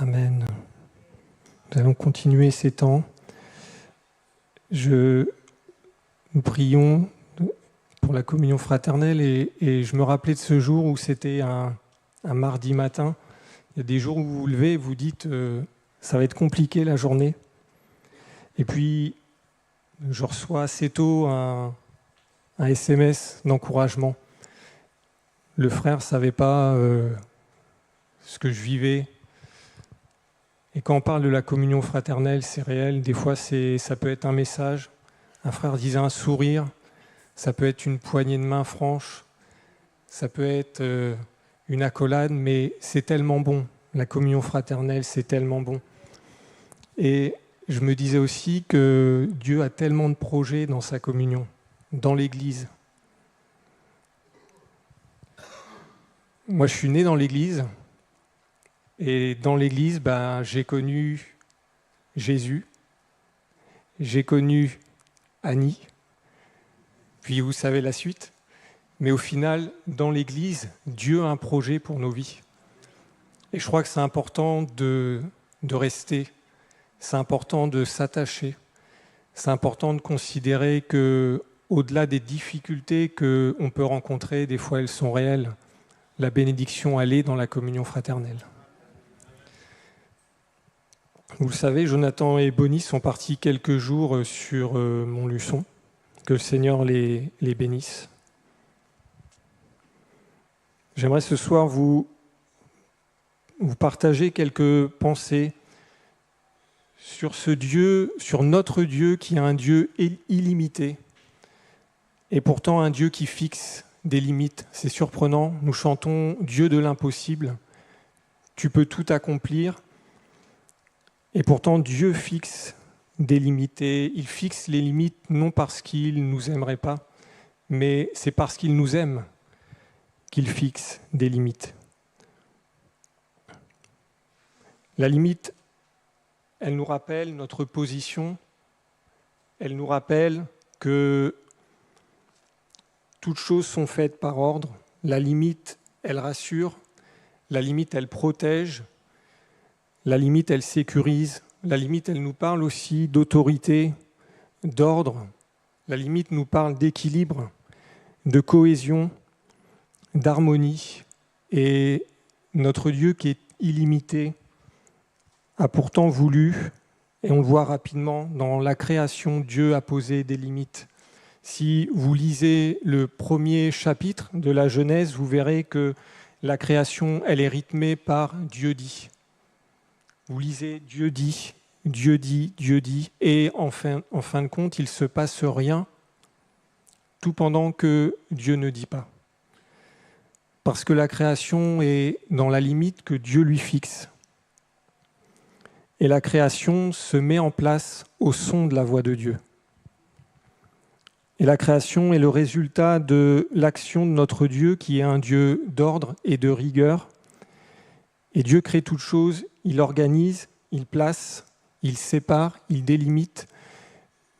Amen. Nous allons continuer ces temps. Nous prions pour la communion fraternelle et je me rappelais de ce jour où c'était un mardi matin. Il y a des jours où vous vous levez et vous dites ça va être compliqué la journée. Et puis je reçois assez tôt un SMS d'encouragement. Le frère ne savait pas ce que je vivais. Et quand on parle de la communion fraternelle, c'est réel. Des fois, ça peut être un message. Un frère disait un sourire. Ça peut être une poignée de main franche. Ça peut être une accolade, mais c'est tellement bon. La communion fraternelle, c'est tellement bon. Et je me disais aussi que Dieu a tellement de projets dans sa communion, dans l'Église. Moi, je suis né dans l'Église. Et dans l'Église, j'ai connu Jésus, j'ai connu Annie, puis vous savez la suite. Mais au final, dans l'Église, Dieu a un projet pour nos vies. Et je crois que c'est important de rester, c'est important de s'attacher, c'est important de considérer que, au-delà des difficultés qu'on peut rencontrer, des fois elles sont réelles, la bénédiction, elle est dans la communion fraternelle. Vous le savez, Jonathan et Bonnie sont partis quelques jours sur Montluçon. Que le Seigneur les bénisse. J'aimerais ce soir vous partager quelques pensées sur ce Dieu, sur notre Dieu qui est un Dieu illimité et pourtant un Dieu qui fixe des limites. C'est surprenant, nous chantons Dieu de l'impossible. Tu peux tout accomplir. Et pourtant, Dieu fixe des limites. Et il fixe les limites non parce qu'il ne nous aimerait pas, mais c'est parce qu'il nous aime qu'il fixe des limites. La limite, elle nous rappelle notre position, elle nous rappelle que toutes choses sont faites par ordre. La limite, elle rassure, la limite, elle protège. La limite, elle sécurise. La limite, elle nous parle aussi d'autorité, d'ordre. La limite nous parle d'équilibre, de cohésion, d'harmonie. Et notre Dieu qui est illimité a pourtant voulu, et on le voit rapidement, dans la création, Dieu a posé des limites. Si vous lisez le premier chapitre de la Genèse, vous verrez que la création, elle est rythmée par Dieu dit. Vous lisez Dieu dit, Dieu dit, Dieu dit, et en fin de compte, il ne se passe rien, tout pendant que Dieu ne dit pas. Parce que la création est dans la limite que Dieu lui fixe. Et la création se met en place au son de la voix de Dieu. Et la création est le résultat de l'action de notre Dieu, qui est un Dieu d'ordre et de rigueur. Et Dieu crée toutes choses, il organise, il place, il sépare, il délimite.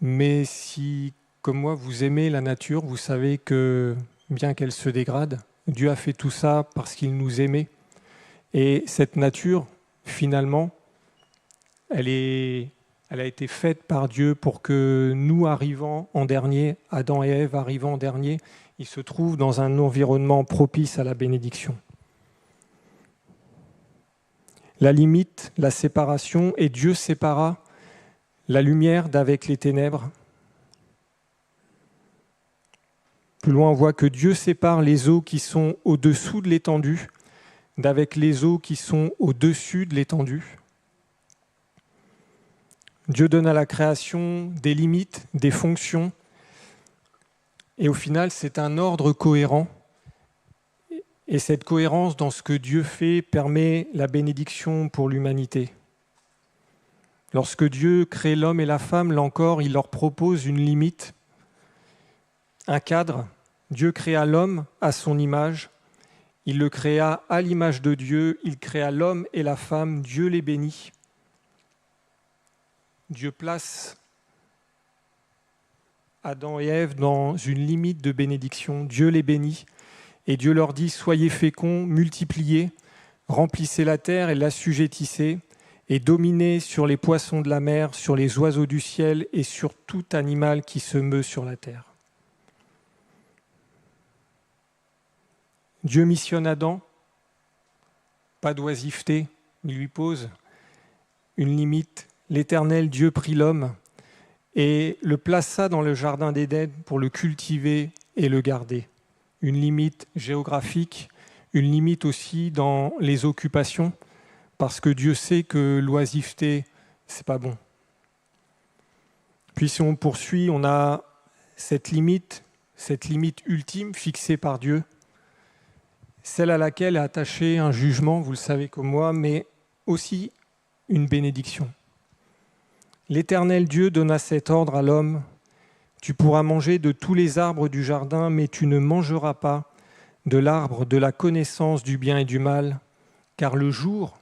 Mais si, comme moi, vous aimez la nature, vous savez que, bien qu'elle se dégrade, Dieu a fait tout ça parce qu'il nous aimait. Et cette nature, finalement, elle a été faite par Dieu pour que nous, arrivant en dernier, Adam et Ève arrivant en dernier, ils se trouvent dans un environnement propice à la bénédiction. La limite, la séparation, et Dieu sépara la lumière d'avec les ténèbres. Plus loin, on voit que Dieu sépare les eaux qui sont au-dessous de l'étendue d'avec les eaux qui sont au-dessus de l'étendue. Dieu donne à la création des limites, des fonctions, et au final, c'est un ordre cohérent. Et cette cohérence dans ce que Dieu fait permet la bénédiction pour l'humanité. Lorsque Dieu crée l'homme et la femme, là encore, il leur propose une limite, un cadre. Dieu créa l'homme à son image. Il le créa à l'image de Dieu. Il créa l'homme et la femme. Dieu les bénit. Dieu place Adam et Ève dans une limite de bénédiction. Dieu les bénit. Et Dieu leur dit « Soyez féconds, multipliez, remplissez la terre et l'assujettissez, et dominer sur les poissons de la mer, sur les oiseaux du ciel et sur tout animal qui se meut sur la terre. Dieu missionne Adam, pas d'oisiveté, il lui pose une limite. L'Éternel Dieu prit l'homme et le plaça dans le jardin d'Éden pour le cultiver et le garder. Une limite géographique, une limite aussi dans les occupations, parce que Dieu sait que l'oisiveté, c'est pas bon. Puis si on poursuit, on a cette limite ultime fixée par Dieu, celle à laquelle est attaché un jugement, vous le savez comme moi, mais aussi une bénédiction. L'Éternel Dieu donna cet ordre à l'homme: tu pourras manger de tous les arbres du jardin, mais tu ne mangeras pas de l'arbre de la connaissance du bien et du mal, car le jour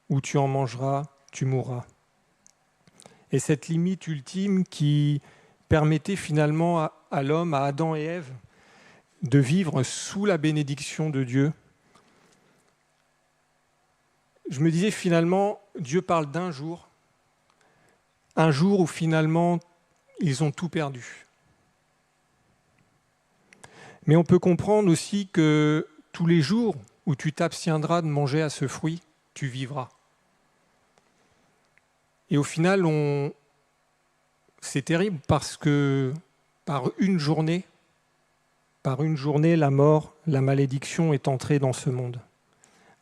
où tu en mangeras, tu mourras. Et cette limite ultime qui permettait finalement à l'homme, à Adam et Ève, de vivre sous la bénédiction de Dieu. Je me disais finalement, Dieu parle d'un jour, un jour où finalement ils ont tout perdu. Mais on peut comprendre aussi que tous les jours où tu t'abstiendras de manger à ce fruit, tu vivras. Et au final, c'est terrible parce que par une journée, la mort, la malédiction est entrée dans ce monde.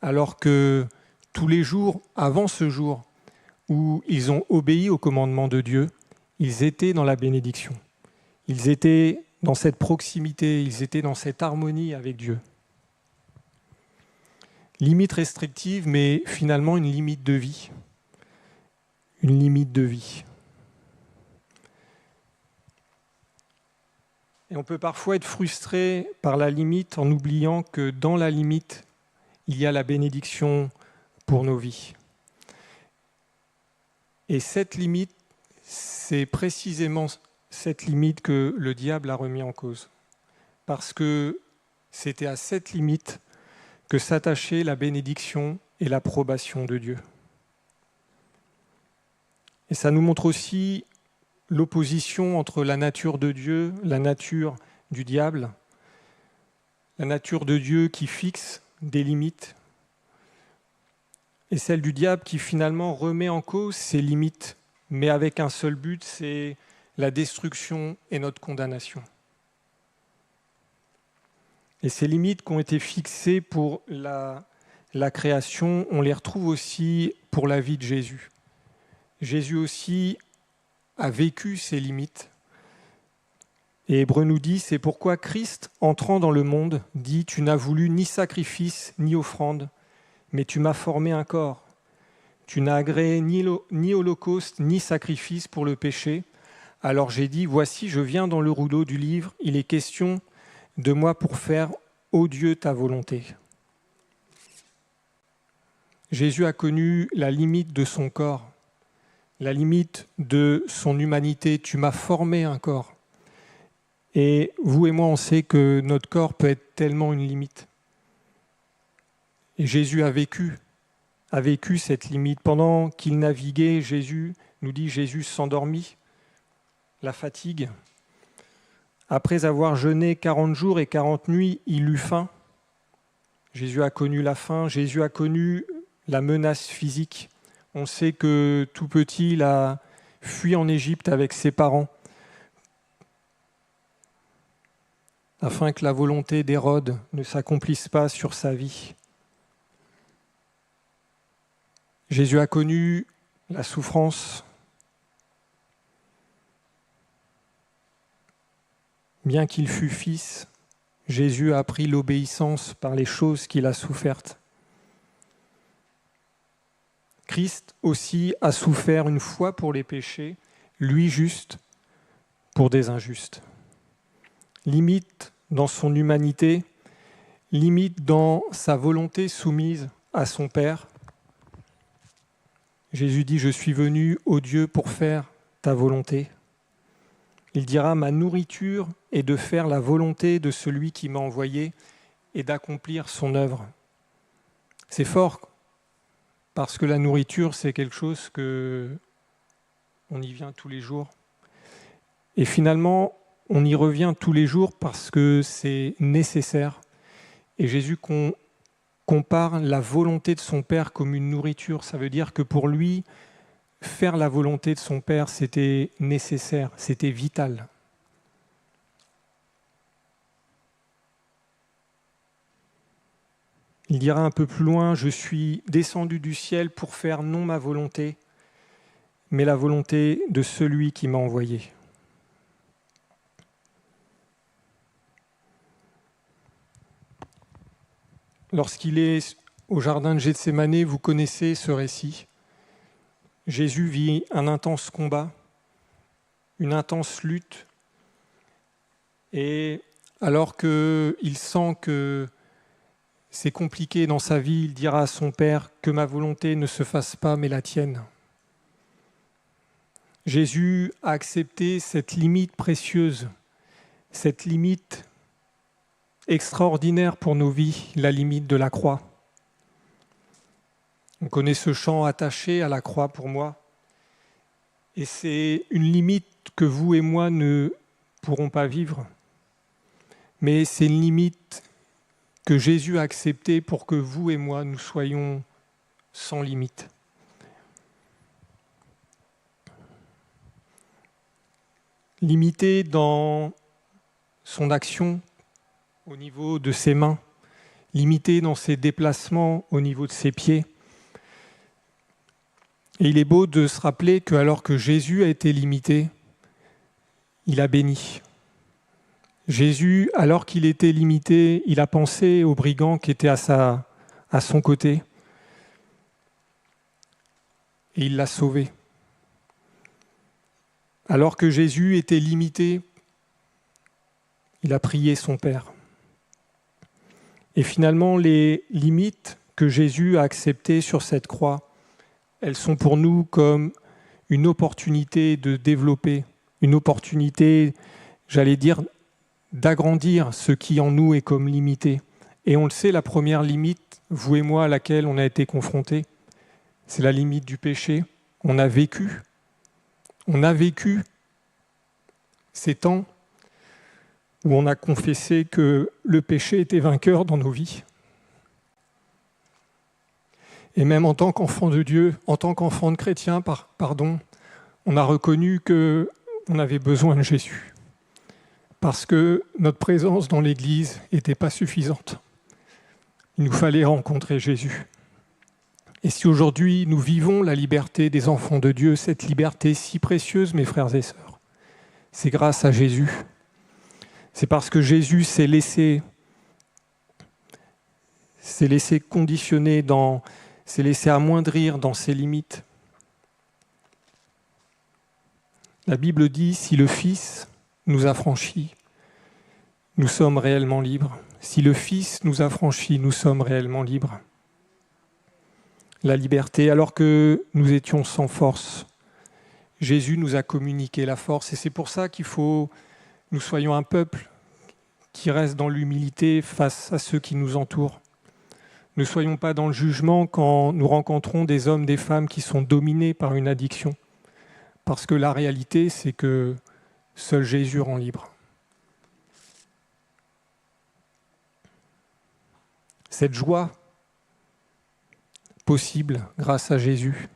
Alors que tous les jours, avant ce jour où ils ont obéi au commandement de Dieu, ils étaient dans la bénédiction. Ils étaient dans cette proximité, ils étaient dans cette harmonie avec Dieu. Limite restrictive, mais finalement une limite de vie. Une limite de vie. Et on peut parfois être frustré par la limite en oubliant que dans la limite, il y a la bénédiction pour nos vies. Et cette limite, c'est précisément cette limite que le diable a remis en cause. Parce que c'était à cette limite que s'attachait la bénédiction et l'approbation de Dieu. Et ça nous montre aussi l'opposition entre la nature de Dieu, la nature du diable, la nature de Dieu qui fixe des limites, et celle du diable qui finalement remet en cause ces limites, mais avec un seul but, c'est la destruction et notre condamnation. Et ces limites qui ont été fixées pour la création, on les retrouve aussi pour la vie de Jésus. Jésus aussi a vécu ces limites. Et Hébreux nous dit, c'est pourquoi Christ, entrant dans le monde, dit « Tu n'as voulu ni sacrifice, ni offrande, mais tu m'as formé un corps. Tu n'as agréé ni holocauste, ni sacrifice pour le péché. Alors j'ai dit, voici, je viens dans le rouleau du livre, il est question de moi pour faire, ô Dieu, ta volonté. » Jésus a connu la limite de son corps, la limite de son humanité. Tu m'as formé un corps. Et vous et moi, on sait que notre corps peut être tellement une limite. Et Jésus a vécu cette limite. Pendant qu'il naviguait, Jésus s'endormit, la fatigue. Après avoir jeûné 40 jours et 40 nuits, il eut faim. Jésus a connu la faim, Jésus a connu la menace physique. On sait que tout petit, il a fui en Égypte avec ses parents afin que la volonté d'Hérode ne s'accomplisse pas sur sa vie. Jésus a connu la souffrance. Bien qu'il fût fils, Jésus a appris l'obéissance par les choses qu'il a souffertes. Christ aussi a souffert une fois pour les péchés, lui juste pour des injustes. Limite dans son humanité, limite dans sa volonté soumise à son Père. Jésus dit « Je suis venu, ô Dieu, pour faire ta volonté ». Il dira « Ma nourriture est de faire la volonté de celui qui m'a envoyé et d'accomplir son œuvre ». C'est fort parce que la nourriture, c'est quelque chose que on y vient tous les jours. Et finalement, on y revient tous les jours parce que c'est nécessaire. Et Jésus compare la volonté de son Père comme une nourriture. Ça veut dire que pour lui, faire la volonté de son Père, c'était nécessaire, c'était vital. Il dira un peu plus loin, « Je suis descendu du ciel pour faire non ma volonté, mais la volonté de celui qui m'a envoyé. » Lorsqu'il est au jardin de Gethsémanée, vous connaissez ce récit. Jésus vit un intense combat, une intense lutte, et alors qu'il sent que c'est compliqué dans sa vie, il dira à son Père que ma volonté ne se fasse pas, mais la tienne. Jésus a accepté cette limite précieuse, cette limite extraordinaire pour nos vies, la limite de la croix. On connaît ce chant attaché à la croix pour moi, et c'est une limite que vous et moi ne pourrons pas vivre, mais c'est une limite que Jésus a acceptée pour que vous et moi, nous soyons sans limite. Limité dans son action au niveau de ses mains, limité dans ses déplacements au niveau de ses pieds. Et il est beau de se rappeler qu'alors que Jésus a été limité, il a béni. Jésus, alors qu'il était limité, il a pensé au brigand qui était à son côté et il l'a sauvé. Alors que Jésus était limité, il a prié son Père. Et finalement, les limites que Jésus a acceptées sur cette croix, elles sont pour nous comme une opportunité de développer, une opportunité, j'allais dire, d'agrandir ce qui en nous est comme limité. Et on le sait, la première limite, vous et moi, à laquelle on a été confrontés, c'est la limite du péché. On a vécu ces temps où on a confessé que le péché était vainqueur dans nos vies. Et même en tant qu'enfant de Dieu, en tant qu'enfant de chrétien, on a reconnu qu'on avait besoin de Jésus. Parce que notre présence dans l'Église n'était pas suffisante. Il nous fallait rencontrer Jésus. Et si aujourd'hui nous vivons la liberté des enfants de Dieu, cette liberté si précieuse, mes frères et sœurs, c'est grâce à Jésus. C'est parce que Jésus s'est laissé conditionner, s'est laissé amoindrir dans ses limites. La Bible dit, si le Fils nous a franchis, nous sommes réellement libres. Si le Fils nous a franchis, nous sommes réellement libres. La liberté, alors que nous étions sans force, Jésus nous a communiqué la force. Et c'est pour ça qu'il faut que nous soyons un peuple qui reste dans l'humilité face à ceux qui nous entourent. Ne soyons pas dans le jugement quand nous rencontrons des hommes, des femmes qui sont dominés par une addiction. Parce que la réalité, c'est que seul Jésus rend libre. Cette joie possible grâce à Jésus,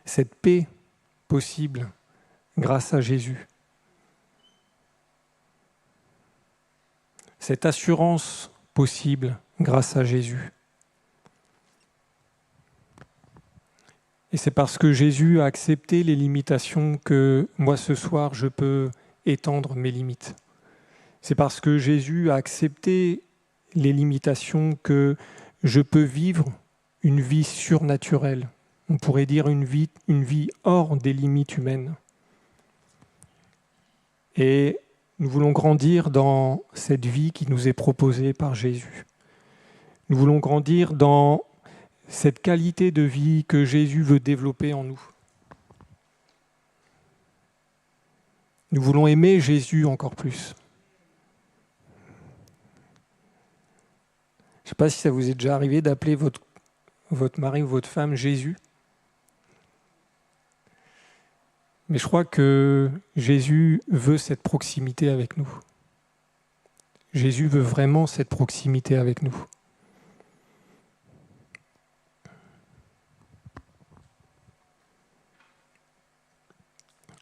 cette paix possible grâce à Jésus, cette assurance possible grâce à Jésus. Et c'est parce que Jésus a accepté les limitations que moi ce soir je peux étendre mes limites. C'est parce que Jésus a accepté les limitations que je peux vivre une vie surnaturelle. On pourrait dire une vie hors des limites humaines. Et nous voulons grandir dans cette vie qui nous est proposée par Jésus. Nous voulons grandir dans cette qualité de vie que Jésus veut développer en nous. Nous voulons aimer Jésus encore plus. Je ne sais pas si ça vous est déjà arrivé d'appeler votre mari ou votre femme Jésus. Mais je crois que Jésus veut cette proximité avec nous. Jésus veut vraiment cette proximité avec nous.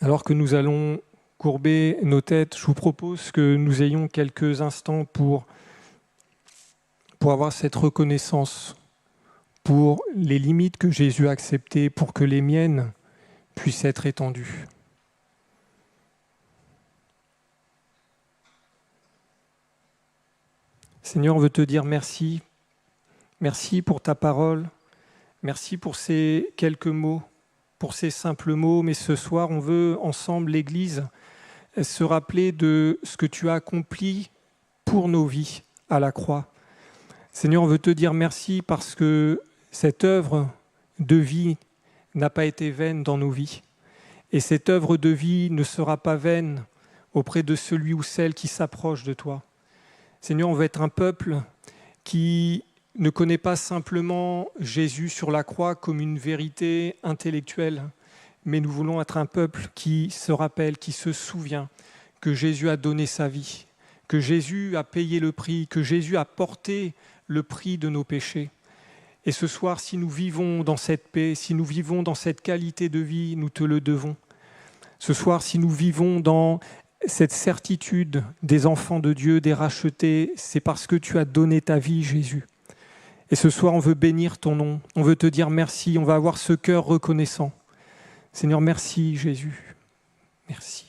Alors que nous allons courber nos têtes, je vous propose que nous ayons quelques instants pour avoir cette reconnaissance pour les limites que Jésus a acceptées, pour que les miennes puissent être étendues. Seigneur, on veut te dire merci. Merci pour ta parole. Merci pour ces quelques mots, pour ces simples mots. Mais ce soir, on veut ensemble, l'Église, se rappeler de ce que tu as accompli pour nos vies à la croix. Seigneur, on veut te dire merci parce que cette œuvre de vie n'a pas été vaine dans nos vies. Et cette œuvre de vie ne sera pas vaine auprès de celui ou celle qui s'approche de toi. Seigneur, on veut être un peuple qui ne connaît pas simplement Jésus sur la croix comme une vérité intellectuelle, mais nous voulons être un peuple qui se rappelle, qui se souvient que Jésus a donné sa vie, que Jésus a payé le prix, que Jésus a porté le prix de nos péchés. Et ce soir, si nous vivons dans cette paix, si nous vivons dans cette qualité de vie, nous te le devons. Ce soir, si nous vivons dans cette certitude des enfants de Dieu, des rachetés, c'est parce que tu as donné ta vie, Jésus. Et ce soir, on veut bénir ton nom, on veut te dire merci, on va avoir ce cœur reconnaissant. Seigneur, merci Jésus, merci.